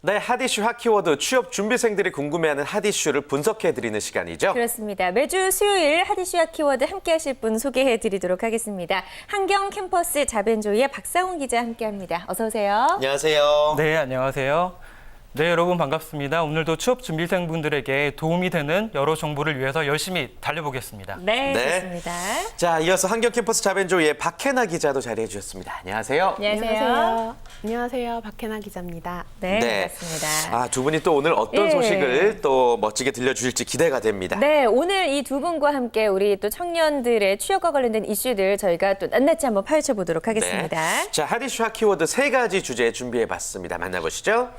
네, 핫이슈 핫키워드 취업 준비생들이 궁금해하는 핫이슈를 분석해드리는 시간이죠. 그렇습니다. 매주 수요일 핫이슈 핫키워드 함께하실 분 소개해드리도록 하겠습니다. 한경 캠퍼스 자벤조이의 박상훈 기자 함께합니다. 어서 오세요. 안녕하세요. 네, 안녕하세요. 네, 여러분 반갑습니다. 오늘도 취업 준비생분들에게 도움이 되는 여러 정보를 위해서 열심히 달려보겠습니다. 네, 네. 좋습니다. 자, 이어서 한경 캠퍼스 자벤조이의 박혜나 기자도 자리해 주셨습니다. 안녕하세요. 안녕하세요. 안녕하세요. 박혜나 기자입니다. 네, 네. 반갑습니다. 아, 두 분이 또 오늘 어떤 예. 소식을 또 멋지게 들려주실지 기대가 됩니다. 네, 오늘 이 두 분과 함께 우리 또 청년들의 취업과 관련된 이슈들 저희가 또 낱낱이 한번 파헤쳐보도록 하겠습니다. 네. 자, 핫이슈 핫키워드 3가지 주제 준비해봤습니다. 만나보시죠.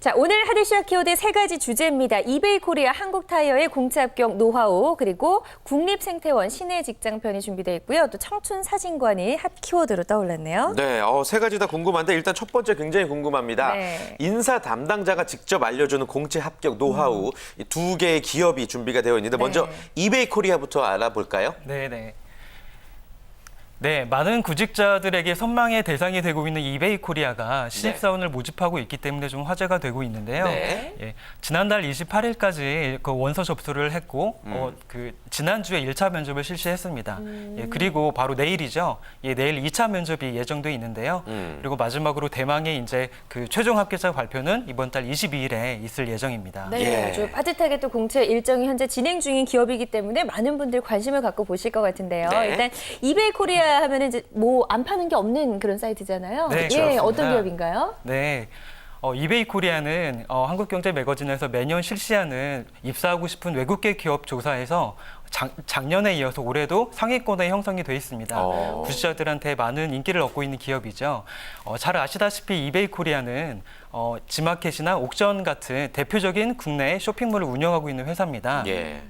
자, 오늘 핫이슈 핫키워드 3가지 주제입니다. 이베이 코리아 한국타이어의 공채 합격 노하우, 그리고 국립생태원 시내 직장편이 준비되어 있고요. 또 청춘사진관이 핫키워드로 떠올랐네요. 네, 3가지 다 궁금한데 일단 첫 번째 굉장히 궁금합니다. 네. 인사 담당자가 직접 알려주는 공채 합격 노하우, 이 2개의 기업이 준비가 되어 있는데 먼저 이베이 코리아부터 알아볼까요? 네. 네, 많은 구직자들에게 선망의 대상이 되고 있는 이베이 코리아가 신입사원을 모집하고 있기 때문에 좀 화제가 되고 있는데요. 네. 예, 지난달 28일까지 그 원서 접수를 했고 지난주에 1차 면접을 실시했습니다. 예, 그리고 바로 내일이죠. 예, 내일 2차 면접이 예정돼 있는데요. 그리고 마지막으로 대망의 이제 그 최종 합격자 발표는 이번 달 22일에 있을 예정입니다. 네, 예. 아주 빠듯하게 또 공채 일정이 현재 진행 중인 기업이기 때문에 많은 분들 관심을 갖고 보실 것 같은데요. 네. 일단 이베이 코리아 하면은 이제 뭐 안 파는 게 없는 그런 사이트잖아요. 네, 예, 그렇습니다. 어떤 기업인가요? 네. 이베이 코리아는 한국경제 매거진에서 매년 실시하는 입사하고 싶은 외국계 기업 조사에서 작년에 이어서 올해도 상위권에 형성이 돼 있습니다. 구직자들한테 많은 인기를 얻고 있는 기업이죠. 잘 아시다시피 이베이 코리아는 지마켓이나 옥션 같은 대표적인 국내 쇼핑몰을 운영하고 있는 회사입니다. 예.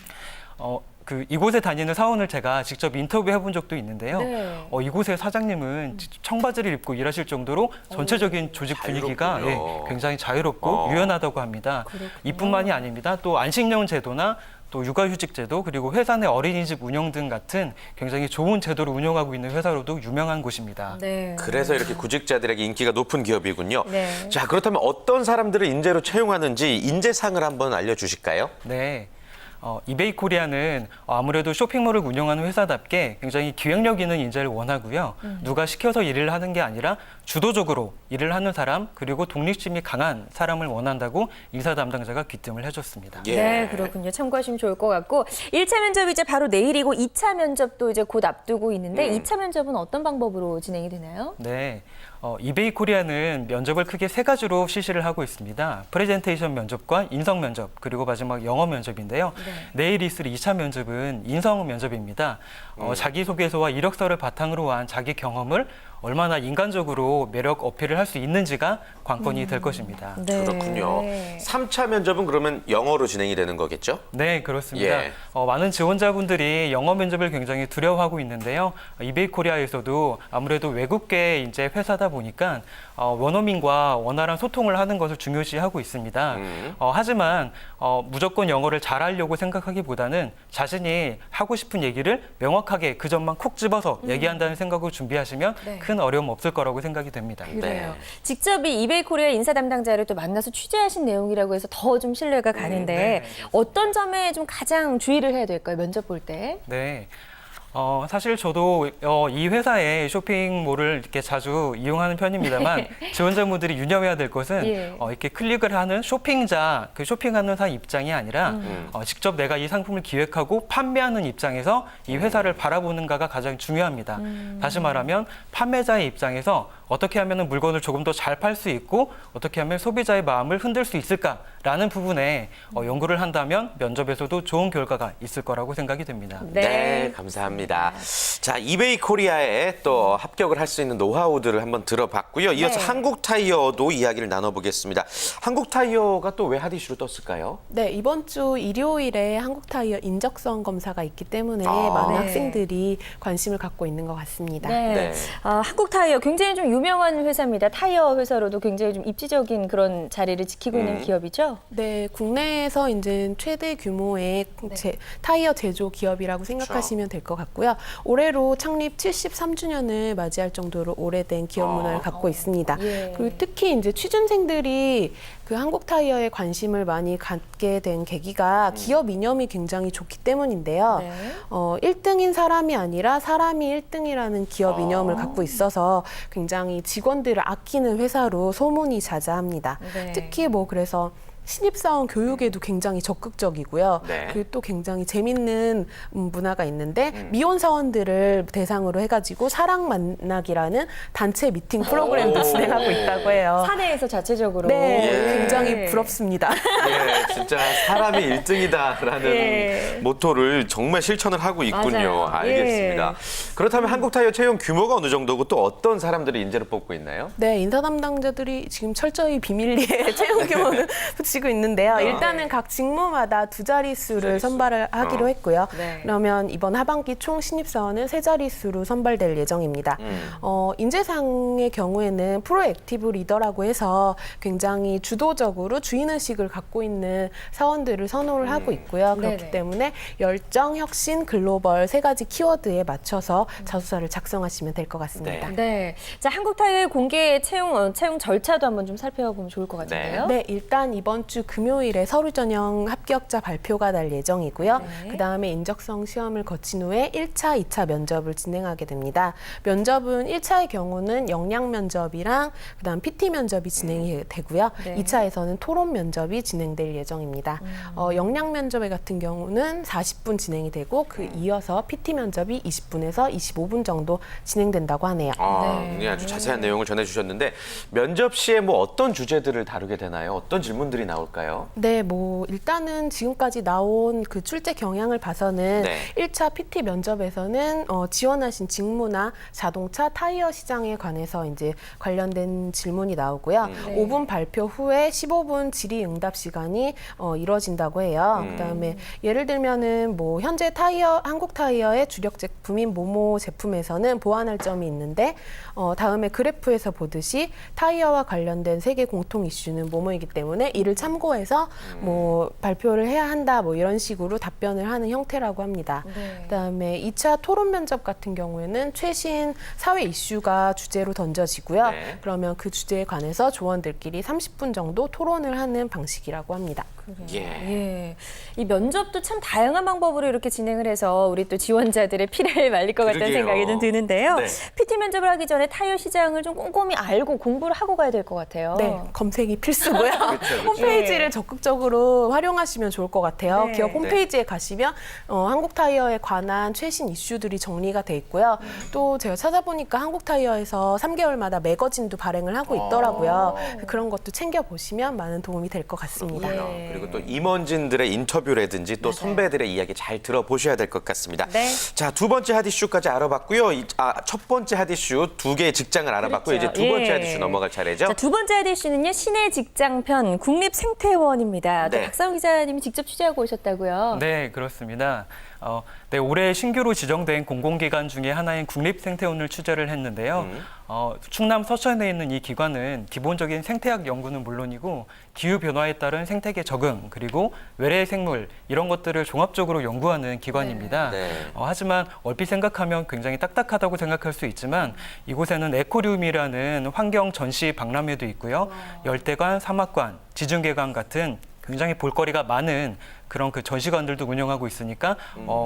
이곳에 다니는 사원을 제가 직접 인터뷰해 본 적도 있는데요. 네. 이곳의 사장님은 청바지를 입고 일하실 정도로 전체적인 조직 분위기가 자유롭군요. 굉장히 자유롭고 유연하다고 합니다. 이뿐만이 아닙니다. 또 안식년 제도나 또 육아휴직 제도, 그리고 회사 내 어린이집 운영 등 같은 굉장히 좋은 제도를 운영하고 있는 회사로도 유명한 곳입니다. 네. 그래서 이렇게 구직자들에게 인기가 높은 기업이군요. 네. 자, 그렇다면 어떤 사람들을 인재로 채용하는지 인재상을 한번 알려주실까요? 네. 이베이 코리아는 아무래도 쇼핑몰을 운영하는 회사답게 굉장히 기획력 있는 인재를 원하고요. 누가 시켜서 일을 하는 게 아니라 주도적으로 일을 하는 사람, 그리고 독립심이 강한 사람을 원한다고 인사 담당자가 귀띔을 해줬습니다. 예. 네, 그렇군요. 참고하시면 좋을 것 같고 1차 면접이 이제 바로 내일이고 2차 면접도 이제 곧 앞두고 있는데 2차 면접은 어떤 방법으로 진행이 되나요? 네. 이베이 코리아는 면접을 크게 3가지로 실시를 하고 있습니다. 프레젠테이션 면접과 인성 면접, 그리고 마지막 영어 면접인데요. 내일 있을 2차 면접은 인성 면접입니다. 자기소개서와 이력서를 바탕으로 한 자기 경험을 얼마나 인간적으로 매력 어필을 할 수 있는지가 관건이 될 것입니다. 네. 그렇군요. 3차 면접은 그러면 영어로 진행이 되는 거겠죠? 네, 그렇습니다. 예. 많은 지원자분들이 영어 면접을 굉장히 두려워하고 있는데요. 이베이 코리아에서도 아무래도 외국계 이제 회사다 보니까 원어민과 원활한 소통을 하는 것을 중요시하고 있습니다. 하지만 무조건 영어를 잘하려고 생각하기보다는 자신이 하고 싶은 얘기를 명확하게 그 점만 콕 집어서 얘기한다는 생각으로 준비하시면 네. 큰 어려움 없을 거라고 생각이 됩니다. 그래요. 네. 직접 이 이베이 코리아 인사 담당자를 또 만나서 취재하신 내용이라고 해서 더 좀 신뢰가 가는데 네. 어떤 점에 좀 가장 주의를 해야 될까요? 면접 볼 때? 네. 사실 저도 이 회사의 쇼핑몰을 이렇게 자주 이용하는 편입니다만 지원자분들이 유념해야 될 것은 예. 이렇게 클릭을 하는 쇼핑자, 그 쇼핑하는 사람 입장이 아니라 직접 내가 이 상품을 기획하고 판매하는 입장에서 이 회사를 바라보는가가 가장 중요합니다. 다시 말하면 판매자의 입장에서 어떻게 하면 물건을 조금 더 잘 팔 수 있고 어떻게 하면 소비자의 마음을 흔들 수 있을까라는 부분에 연구를 한다면 면접에서도 좋은 결과가 있을 거라고 생각이 됩니다. 네, 감사합니다. 자, 이베이 코리아에 또 합격을 할 수 있는 노하우들을 한번 들어봤고요. 이어서 네. 한국타이어도 이야기를 나눠보겠습니다. 한국타이어가 또 왜 핫이슈로 떴을까요? 네, 이번 주 일요일에 한국타이어 인적성 검사가 있기 때문에 많은 네. 학생들이 관심을 갖고 있는 것 같습니다. 네. 네. 한국타이어 굉장히 좀 유명한 회사입니다. 타이어 회사로도 굉장히 좀 입지적인 그런 자리를 지키고 있는 기업이죠. 네, 국내에서 이제 최대 규모의 타이어 제조 기업이라고 생각하시면 될 것 같고요. 올해로 창립 73주년을 맞이할 정도로 오래된 기업 문화를 갖고 있습니다. 예. 그리고 특히 이제 취준생들이 그 한국 타이어에 관심을 많이 갖게 된 계기가 기업 이념이 굉장히 좋기 때문인데요. 네. 1등인 사람이 아니라 사람이 1등이라는 기업 이념을 갖고 있어서 굉장히 직원들을 아끼는 회사로 소문이 자자합니다. 네. 특히 뭐 그래서 신입사원 교육에도 굉장히 적극적이고요. 네. 그리고 또 굉장히 재밌는 문화가 있는데 미혼 사원들을 대상으로 해가지고 사랑 만나기라는 단체 미팅 프로그램도 진행하고 있다고 해요. 사내에서 자체적으로. 네, 예. 굉장히 부럽습니다. 예, 진짜 사람이 1등이다라는 예. 모토를 정말 실천을 하고 있군요. 맞아요. 알겠습니다. 예. 그렇다면 한국타이어 채용 규모가 어느 정도고 또 어떤 사람들이 인재를 뽑고 있나요? 네, 인사 담당자들이 지금 철저히 비밀리에 채용 규모는 붙이고 있는데요. 일단은 각 직무마다 두 자릿수를 선발을 하기로 했고요. 네. 그러면 이번 하반기 총 신입사원은 세 자릿수로 선발될 예정입니다. 인재상의 경우에는 프로액티브 리더라고 해서 굉장히 주도적으로 주인의식을 갖고 있는 사원들을 선호를 하고 있고요. 그렇기 네네. 때문에 열정, 혁신, 글로벌 세 가지 키워드에 맞춰서 자소서를 작성하시면 될 것 같습니다. 네. 자, 한국타이어의 공개 채용 절차도 한번 좀 살펴보면 좋을 것 같은데요. 네, 일단 이번 주 금요일에 서류 전형 합격자 발표가 날 예정이고요. 네. 그다음에 인적성 시험을 거친 후에 1차, 2차 면접을 진행하게 됩니다. 면접은 1차의 경우는 역량 면접이랑 그다음 PT 면접이 진행이 되고요. 네. 2차에서는 토론 면접이 진행될 예정입니다. 역량 면접 같은 경우는 40분 진행이 되고 그 이어서 PT 면접이 20분에서 25분 정도 진행된다고 하네요. 아, 네. 네, 아주 자세한 내용을 전해주셨는데 면접 시에 뭐 어떤 주제들을 다루게 되나요? 어떤 질문들이 나올까요? 네, 뭐 일단은 지금까지 나온 그 출제 경향을 봐서는 네. 1차 PT 면접에서는 지원하신 직무나 자동차 타이어 시장에 관해서 이제 관련된 질문이 나오고요. 네. 5분 발표 후에 15분 질의응답 시간이 이루어진다고 해요. 그다음에 예를 들면은 뭐 현재 한국 타이어의 주력 제품인 모모 제품에서는 보완할 점이 있는데 다음에 그래프에서 보듯이 타이어와 관련된 세계 공통 이슈는 모모이기 때문에 이를 참고해서 뭐 발표를 해야 한다 뭐 이런 식으로 답변을 하는 형태라고 합니다. 네. 그다음에 2차 토론 면접 같은 경우에는 최신 사회 이슈가 주제로 던져지고요. 네. 그러면 그 주제에 관해서 조원들끼리 30분 정도 토론을 하는 방식이라고 합니다. 예. 예. 이 면접도 참 다양한 방법으로 이렇게 진행을 해서 우리 또 지원자들의 피를 말릴 것 같다는 그러게요. 생각이 좀 드는데요. 네. PT 면접을 하기 전에 타이어 시장을 좀 꼼꼼히 알고 공부를 하고 가야 될 것 같아요. 네, 검색이 필수고요. 그쵸. 홈페이지를 적극적으로 활용하시면 좋을 것 같아요. 네. 기업 홈페이지에 가시면 한국 타이어에 관한 최신 이슈들이 정리가 돼 있고요. 또 제가 찾아보니까 한국 타이어에서 3개월마다 매거진도 발행을 하고 있더라고요. 그런 것도 챙겨 보시면 많은 도움이 될 것 같습니다. 예. 그리고 또 임원진들의 인터뷰라든지 또 선배들의 이야기 잘 들어보셔야 될 것 같습니다. 네. 자, 두 번째 핫이슈까지 알아봤고요. 첫 번째 핫이슈 두 개의 직장을 알아봤고요. 그렇죠. 이제 두 번째 예. 핫이슈 넘어갈 차례죠. 자, 두 번째 이슈는요. 시내 직장편 국립생태원입니다. 또 네. 박사훈 기자님이 직접 취재하고 오셨다고요. 네, 그렇습니다. 네, 올해 신규로 지정된 공공기관 중에 하나인 국립생태원을 취재를 했는데요. 충남 서천에 있는 이 기관은 기본적인 생태학 연구는 물론이고 기후변화에 따른 생태계 적응 그리고 외래 생물 이런 것들을 종합적으로 연구하는 기관입니다. 네. 하지만 얼핏 생각하면 굉장히 딱딱하다고 생각할 수 있지만 이곳에는 에코리움이라는 환경 전시 박람회도 있고요. 열대관, 사막관, 지중계관 같은 굉장히 볼거리가 많은 그런 그 전시관들도 운영하고 있으니까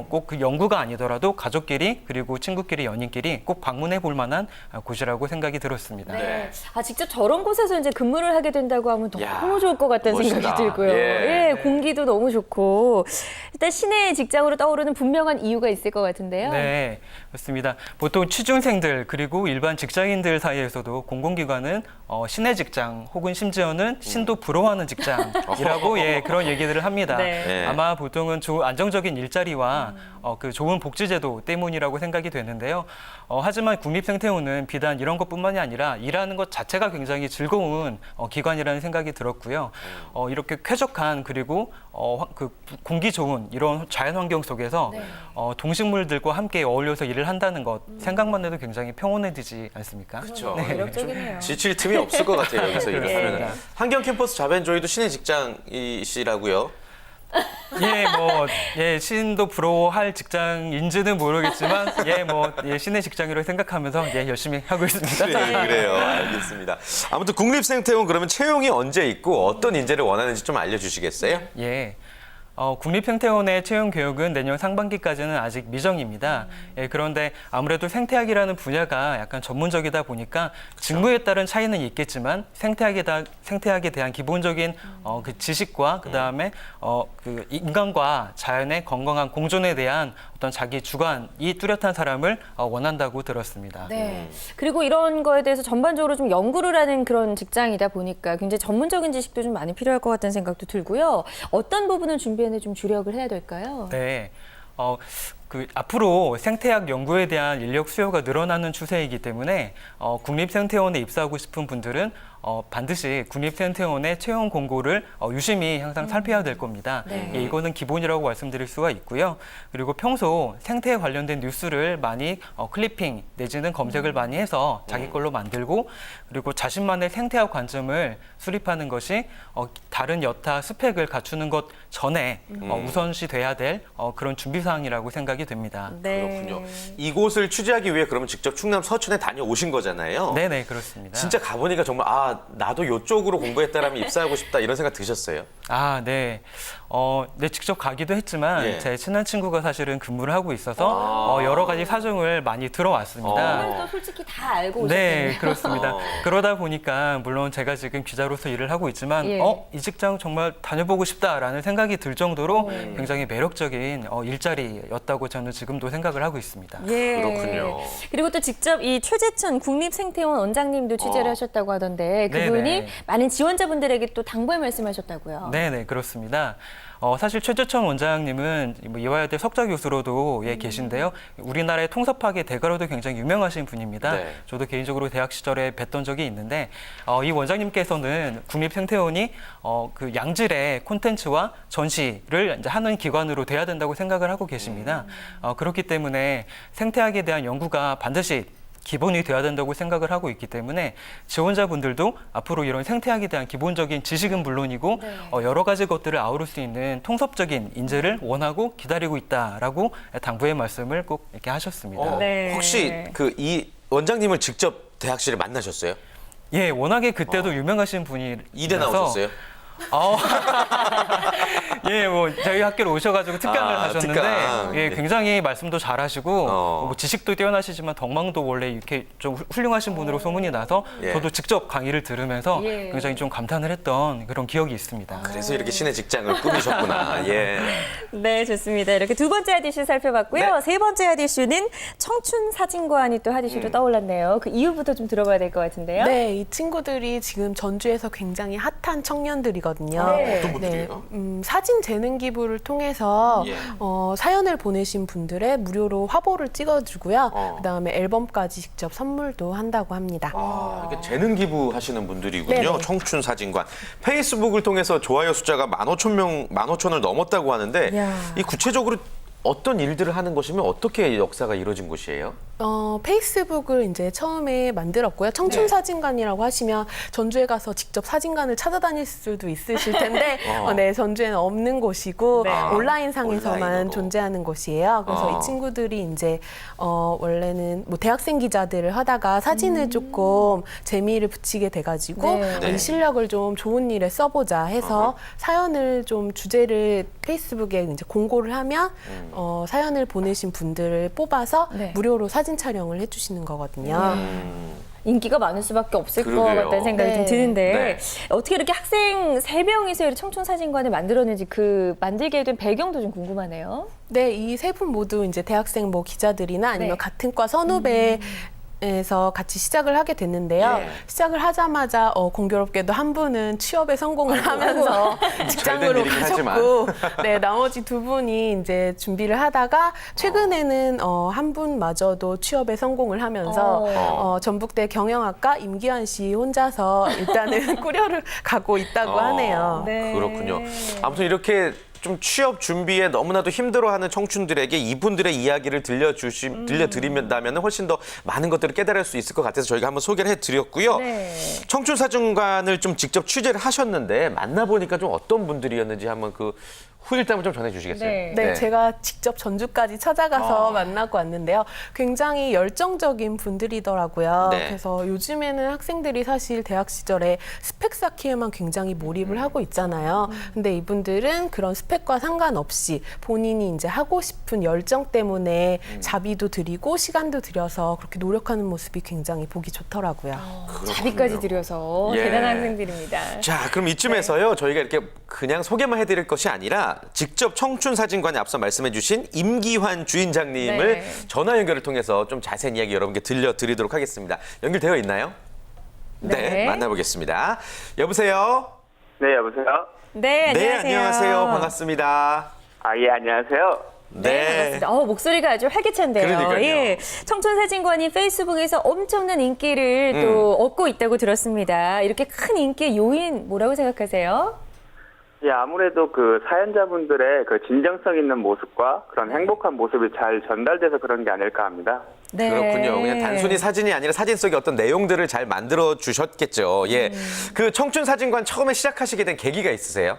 꼭 그 연구가 아니더라도 가족끼리 그리고 친구끼리 연인끼리 꼭 방문해 볼 만한 곳이라고 생각이 들었습니다. 네. 아, 직접 저런 곳에서 이제 근무를 하게 된다고 하면 너무 야, 좋을 것 같다는 멋있다. 생각이 들고요. 예. 예, 공기도 너무 좋고. 일단 시내 직장으로 떠오르는 분명한 이유가 있을 것 같은데요. 네, 그렇습니다. 보통 취준생들 그리고 일반 직장인들 사이에서도 공공기관은 시내 직장 혹은 심지어는 신도 부러워하는 직장이라고 그런 얘기들을 합니다. 네. 네. 네. 아마 보통은 안정적인 일자리와 그 좋은 복지제도 때문이라고 생각이 되는데요. 하지만 국립생태원은 비단 이런 것뿐만이 아니라 일하는 것 자체가 굉장히 즐거운 기관이라는 생각이 들었고요. 이렇게 쾌적한 그리고 그 공기 좋은 이런 자연환경 속에서 동식물들과 함께 어울려서 일을 한다는 것 생각만 해도 굉장히 평온해지지 않습니까? 그렇죠. 매력적이네요. 지칠 틈이 없을 것 같아요. 여기서 일을 하면. 그렇습니다. 환경 캠퍼스 자벤조이도 신의 직장이시라고요. 신도 부러워할 직장인지는 모르겠지만, 신의 직장이라고 생각하면서, 열심히 하고 있습니다. 네, 그래요. 알겠습니다. 아무튼 국립생태원 그러면 채용이 언제 있고 어떤 인재를 원하는지 좀 알려주시겠어요? 국립생태원의 채용 교육은 내년 상반기까지는 아직 미정입니다. 그런데 아무래도 생태학이라는 분야가 약간 전문적이다 보니까 직무에 따른 차이는 있겠지만 생태학에 대한 기본적인 그 지식과 그다음에 그 인간과 자연의 건강한 공존에 대한 어떤 자기 주관이 뚜렷한 사람을 원한다고 들었습니다. 네. 그리고 이런 거에 대해서 전반적으로 좀 연구를 하는 그런 직장이다 보니까 굉장히 전문적인 지식도 좀 많이 필요할 것 같다는 생각도 들고요. 어떤 부분을 준비하는 데 좀 주력을 해야 될까요? 네. 앞으로 생태학 연구에 대한 인력 수요가 늘어나는 추세이기 때문에 국립생태원에 입사하고 싶은 분들은 반드시 국립생태원의 채용 공고를 유심히 항상 살펴야 될 겁니다. 네. 이거는 기본이라고 말씀드릴 수가 있고요. 그리고 평소 생태에 관련된 뉴스를 많이 클리핑 내지는 검색을 많이 해서 자기 걸로 만들고 그리고 자신만의 생태학 관점을 수립하는 것이 다른 여타 스펙을 갖추는 것 전에 우선시 돼야 될 그런 준비 사항이라고 생각이 됩니다. 네. 그렇군요. 이곳을 취재하기 위해 그러면 직접 충남 서천에 다녀오신 거잖아요. 네네, 그렇습니다. 진짜 가보니까 정말 나도 이쪽으로 공부했다라면 입사하고 싶다 이런 생각 드셨어요? 네. 직접 가기도 했지만 예. 제 친한 친구가 사실은 근무를 하고 있어서 여러 가지 사정을 많이 들어왔습니다. 오늘도 솔직히 다 알고 오셨네요. 네, 그렇습니다. 그러다 보니까 물론 제가 지금 기자로서 일을 하고 있지만 예. 이 직장 정말 다녀보고 싶다라는 생각이 들 정도로 굉장히 매력적인 일자리였다고 저는 지금도 생각을 하고 있습니다. 예. 그렇군요. 그리고 또 직접 이 최재천 국립생태원 원장님도 취재를 하셨다고 하던데 그분이 네네. 많은 지원자분들에게 또 당부의 말씀하셨다고요. 네, 그렇습니다. 사실 최재천 원장님은 이화여대 석좌 교수로도 계신데요. 우리나라의 통섭학의 대가로도 굉장히 유명하신 분입니다. 네. 저도 개인적으로 대학 시절에 뵀던 적이 있는데 이 원장님께서는 국립생태원이 그 양질의 콘텐츠와 전시를 이제 하는 기관으로 돼야 된다고 생각을 하고 계십니다. 그렇기 때문에 생태학에 대한 연구가 반드시 기본이 돼야 된다고 생각을 하고 있기 때문에 지원자분들도 앞으로 이런 생태학에 대한 기본적인 지식은 물론이고 여러 가지 것들을 아우를 수 있는 통섭적인 인재를 원하고 기다리고 있다라고 당부의 말씀을 꼭 이렇게 하셨습니다. 네. 혹시 이 원장님을 직접 대학실에 만나셨어요? 워낙에 그때도 유명하신 분이라서 이대 나오셨어요? 저희 학교로 오셔가지고 특강을 하셨는데, 특강. 굉장히 말씀도 잘하시고, 지식도 뛰어나시지만 덕망도 원래 이렇게 좀 훌륭하신 분으로 소문이 나서 저도 직접 강의를 들으면서 굉장히 좀 감탄을 했던 그런 기억이 있습니다. 그래서 이렇게 신의 직장을 꾸미셨구나. 예. 네, 좋습니다. 이렇게 두 번째 핫이슈 살펴봤고요. 네. 세 번째 핫이슈는 청춘 사진관이 또 핫이슈로 떠올랐네요. 그 이유부터 좀 들어봐야 될 것 같은데요. 네, 이 친구들이 지금 전주에서 굉장히 핫한 청년들이거든요. 네. 어떤 분들이에요? 사진 재능 기부를 통해서 예. 사연을 보내신 분들의 무료로 화보를 찍어주고요. 그다음에 앨범까지 직접 선물도 한다고 합니다. 이게 재능 기부하시는 분들이군요. 네네. 청춘 사진관. 페이스북을 통해서 좋아요 숫자가 15,000을 넘었다고 하는데 이야. 이 구체적으로 어떤 일들을 하는 것이면 어떻게 역사가 이루어진 곳이에요? 페이스북을 이제 처음에 만들었고요. 청춘 사진관이라고 하시면 전주에 가서 직접 사진관을 찾아다닐 수도 있으실 텐데, 네, 전주에는 없는 곳이고 온라인상에서만 온라인으로. 존재하는 곳이에요. 그래서 이 친구들이 이제 원래는 뭐 대학생 기자들을 하다가 사진을 조금 재미를 붙이게 돼가지고 네. 이 실력을 좀 좋은 일에 써보자 해서 사연을 좀 주제를 페이스북에 이제 공고를 하면 사연을 보내신 분들을 뽑아서 네. 무료로 사진 촬영을 해주시는 거거든요. 인기가 많을 수밖에 없을 것 그러게요. 같다는 생각이 좀 네. 드는데 네. 어떻게 이렇게 학생 3명이서 청춘 사진관을 만들었는지 그 만들게 된 배경도 좀 궁금하네요. 네, 이 세 분 모두 이제 대학생 뭐 기자들이나 아니면 네. 같은 과 선후배 에서 같이 시작을 하게 됐는데요. 예. 시작을 하자마자 공교롭게도 한 분은 취업에 성공을 하면서 직장으로 일이긴 가셨고, 네, 나머지 두 분이 이제 준비를 하다가 최근에는 한 분마저도 취업에 성공을 하면서 전북대 경영학과 임기환 씨 혼자서 일단은 꾸려를 가고 있다고 하네요. 네. 그렇군요. 아무튼 이렇게 좀 취업 준비에 너무나도 힘들어하는 청춘들에게 이분들의 이야기를 들려드린다면 훨씬 더 많은 것들을 깨달을 수 있을 것 같아서 저희가 한번 소개를 해드렸고요. 네. 청춘사진관을 좀 직접 취재를 하셨는데 만나보니까 좀 어떤 분들이었는지 한번 그 후일담을 좀 전해주시겠어요? 네. 네, 제가 직접 전주까지 찾아가서 만나고 왔는데요. 굉장히 열정적인 분들이더라고요. 네. 그래서 요즘에는 학생들이 사실 대학 시절에 스펙 쌓기에만 굉장히 몰입을 하고 있잖아요. 근데 이분들은 그런 스펙과 상관없이 본인이 이제 하고 싶은 열정 때문에 자비도 드리고 시간도 들여서 그렇게 노력하는 모습이 굉장히 보기 좋더라고요. 자비까지 들여서 예. 대단한 학생들입니다. 자, 그럼 이쯤에서요. 저희가 이렇게 그냥 소개만 해드릴 것이 아니라 직접 청춘사진관에 앞서 말씀해주신 임기환 주인장님을 네. 전화 연결을 통해서 좀 자세한 이야기 여러분께 들려드리도록 하겠습니다. 연결되어 있나요? 네. 만나보겠습니다. 여보세요? 네, 여보세요? 네, 안녕하세요. 안녕하세요. 반갑습니다. 예, 안녕하세요. 네, 반갑습니다. 목소리가 아주 활기찬데요. 그러니까요. 예, 청춘사진관이 페이스북에서 엄청난 인기를 또 얻고 있다고 들었습니다. 이렇게 큰 인기의 요인 뭐라고 생각하세요? 예, 아무래도 그 사연자분들의 그 진정성 있는 모습과 그런 행복한 모습이 잘 전달돼서 그런 게 아닐까 합니다. 네. 그렇군요. 그냥 단순히 사진이 아니라 사진 속의 어떤 내용들을 잘 만들어 주셨겠죠. 예. 그 청춘사진관 처음에 시작하시게 된 계기가 있으세요?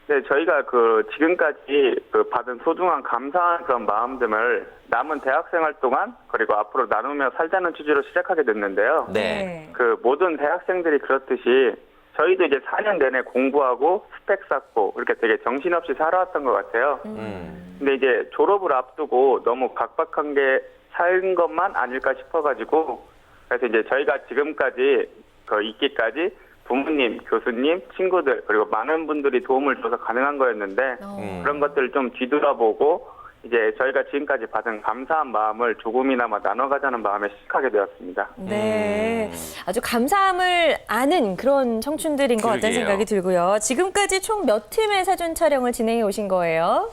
네, 저희가 그 지금까지 그 받은 소중한 감사한 그런 마음들을 남은 대학생활 동안 그리고 앞으로 나누며 살자는 취지로 시작하게 됐는데요. 네. 그 모든 대학생들이 그렇듯이 저희도 이제 4년 내내 공부하고 스펙 쌓고 이렇게 되게 정신없이 살아왔던 것 같아요. 근데 이제 졸업을 앞두고 너무 각박한 게 산 것만 아닐까 싶어가지고 그래서 이제 저희가 지금까지 그 있기까지 부모님, 교수님, 친구들 그리고 많은 분들이 도움을 줘서 가능한 거였는데 그런 것들을 좀 뒤돌아보고 이제 저희가 지금까지 받은 감사한 마음을 조금이나마 나눠가자는 마음에 시작하게 되었습니다. 네. 아주 감사함을 아는 그런 청춘들인 것 같다는 그러게요. 생각이 들고요. 지금까지 총 몇 팀의 사진 촬영을 진행해 오신 거예요?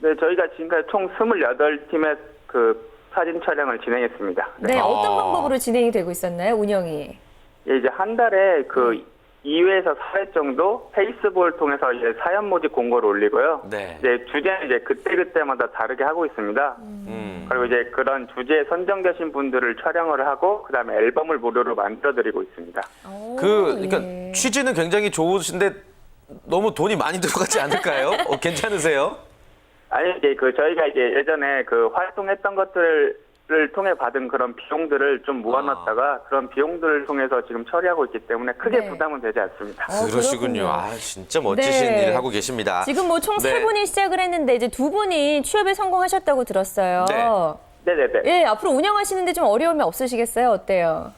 네, 저희가 지금까지 총 28팀의 그 사진 촬영을 진행했습니다. 네, 어떤 방법으로 진행이 되고 있었나요, 운영이? 예, 이제 한 달에 그 2회에서 4회 정도 페이스북을 통해서 이제 사연 모집 공고를 올리고요. 네. 이제 주제는 이제 그때그때마다 다르게 하고 있습니다. 그리고 이제 그런 주제에 선정되신 분들을 촬영을 하고 그다음에 앨범을 무료로 만들어드리고 있습니다. 그러니까 예. 취지는 굉장히 좋으신데 너무 돈이 많이 들어가지 않을까요? 괜찮으세요? 아니 이제 그 저희가 이제 예전에 그 활동했던 것들을 통해 받은 그런 비용들을 좀 모아놨다가 그런 비용들을 통해서 지금 처리하고 있기 때문에 크게 네. 부담은 되지 않습니다. 그러시군요. 그렇군요. 아, 진짜 멋지신 네. 일을 하고 계십니다. 지금 뭐 총 네. 3분이 시작을 했는데 이제 2분이 취업에 성공하셨다고 들었어요. 네네네. 예, 앞으로 운영하시는데 좀 어려움이 없으시겠어요? 어때요?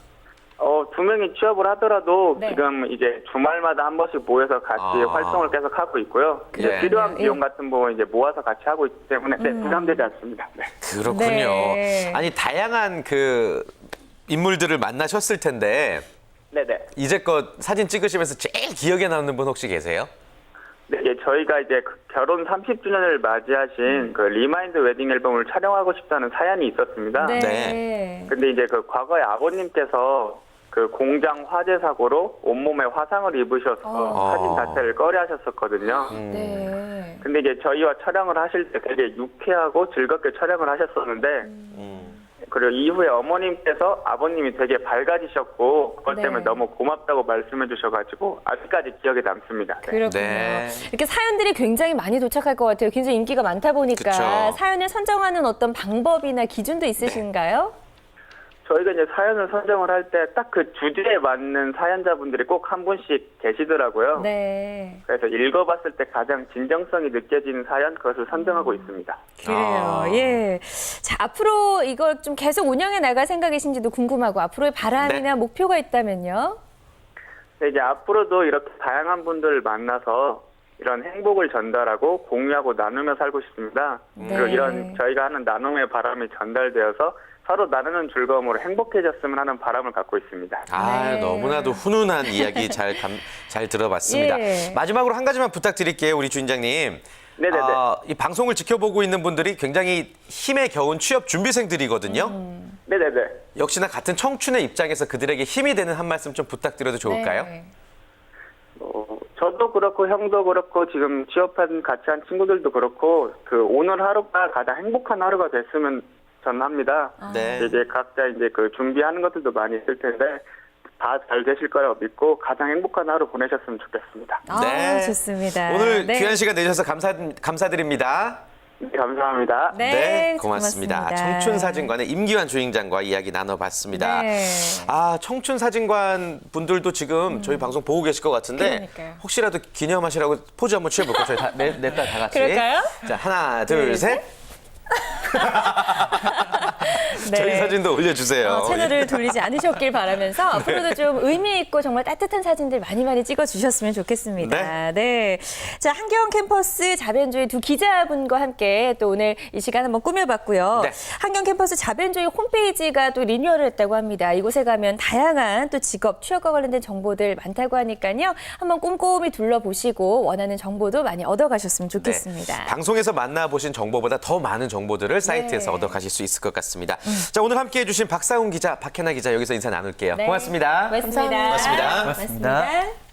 2명이 취업을 하더라도 네. 지금 이제 주말마다 한 번씩 모여서 같이 활동을 계속 하고 있고요. 이제 네. 필요한 예. 비용 같은 부분 이제 모아서 같이 하고 있기 때문에 네, 부담되지 않습니다. 네. 그렇군요. 네. 아니 다양한 그 인물들을 만나셨을 텐데 네네. 이제껏 사진 찍으시면서 제일 기억에 남는 분 혹시 계세요? 네, 이제 저희가 이제 그 결혼 30주년을 맞이하신 그 리마인드 웨딩 앨범을 촬영하고 싶다는 사연이 있었습니다. 네. 근데 이제 그 과거에 아버님께서 그 공장 화재 사고로 온몸에 화상을 입으셔서 사진 자체를 꺼려하셨었거든요. 네. 근데 이제 저희와 촬영을 하실 때 되게 유쾌하고 즐겁게 촬영을 하셨었는데 그리고 이후에 어머님께서 아버님이 되게 밝아지셨고 그것 네. 때문에 너무 고맙다고 말씀해 주셔가지고 아직까지 기억에 남습니다. 네. 그렇군요. 네. 이렇게 사연들이 굉장히 많이 도착할 것 같아요. 굉장히 인기가 많다 보니까 그쵸. 사연을 선정하는 어떤 방법이나 기준도 있으신가요? 저희가 이제 사연을 선정을 할 때 딱 그 주제에 맞는 사연자분들이 꼭 한 분씩 계시더라고요. 네. 그래서 읽어봤을 때 가장 진정성이 느껴지는 사연 그것을 선정하고 있습니다. 그래요. 예. 자, 앞으로 이걸 좀 계속 운영해 나갈 생각이신지도 궁금하고 앞으로의 바람이나 목표가 있다면요? 네, 이제 앞으로도 이렇게 다양한 분들을 만나서 이런 행복을 전달하고 공유하고 나누며 살고 싶습니다. 그리고 네. 이런 저희가 하는 나눔의 바람이 전달되어서 서로 나누는 즐거움으로 행복해졌으면 하는 바람을 갖고 있습니다. 아, 네. 너무나도 훈훈한 이야기 잘 들어봤습니다. 예. 마지막으로 한 가지만 부탁드릴게요, 우리 주인장님. 네네네. 이 방송을 지켜보고 있는 분들이 굉장히 힘에 겨운 취업 준비생들이거든요. 네네네. 역시나 같은 청춘의 입장에서 그들에게 힘이 되는 한 말씀 좀 부탁드려도 좋을까요? 네. 저도 그렇고 형도 그렇고 지금 취업한 같이 한 친구들도 그렇고 그 오늘 하루가 가장 행복한 하루가 됐으면 전합니다. 네. 이제 각자 이제 그 준비하는 것들도 많이 있을 텐데 다 잘 되실 거라고 믿고 가장 행복한 하루 보내셨으면 좋겠습니다. 아, 좋습니다. 오늘 네. 귀한 시간 내주셔서 감사드립니다. 네, 감사합니다. 네, 고맙습니다. 고맙습니다. 청춘사진관의 임기환 주인장과 이야기 나눠봤습니다. 네. 청춘사진관 분들도 지금 저희 방송 보고 계실 것 같은데 그러니까요. 혹시라도 기념하시라고 포즈 한번 취해볼까요? 저희 넷다 다 같이. 그럴까요? 자, 하나, 둘, 셋. 저희 사진도 올려주세요. 채널을 돌리지 않으셨길 바라면서 앞으로도 좀 의미 있고 정말 따뜻한 사진들 많이 찍어주셨으면 좋겠습니다. 네. 자, 한경 캠퍼스 자변조의 두 기자분과 함께 또 오늘 이 시간 한번 꾸며봤고요. 네. 한경 캠퍼스 자변조의 홈페이지가 또 리뉴얼을 했다고 합니다. 이곳에 가면 다양한 또 직업, 취업과 관련된 정보들 많다고 하니까요. 한번 꼼꼼히 둘러보시고 원하는 정보도 많이 얻어가셨으면 좋겠습니다. 네. 방송에서 만나보신 정보보다 더 많은 정보들을 사이트에서 얻어가실 수 있을 것 같습니다. 자, 오늘 함께해 주신 박사훈 기자, 박혜나 기자 여기서 인사 나눌게요. 네. 고맙습니다. 고맙습니다. 감사합니다. 고맙습니다. 고맙습니다. 고맙습니다.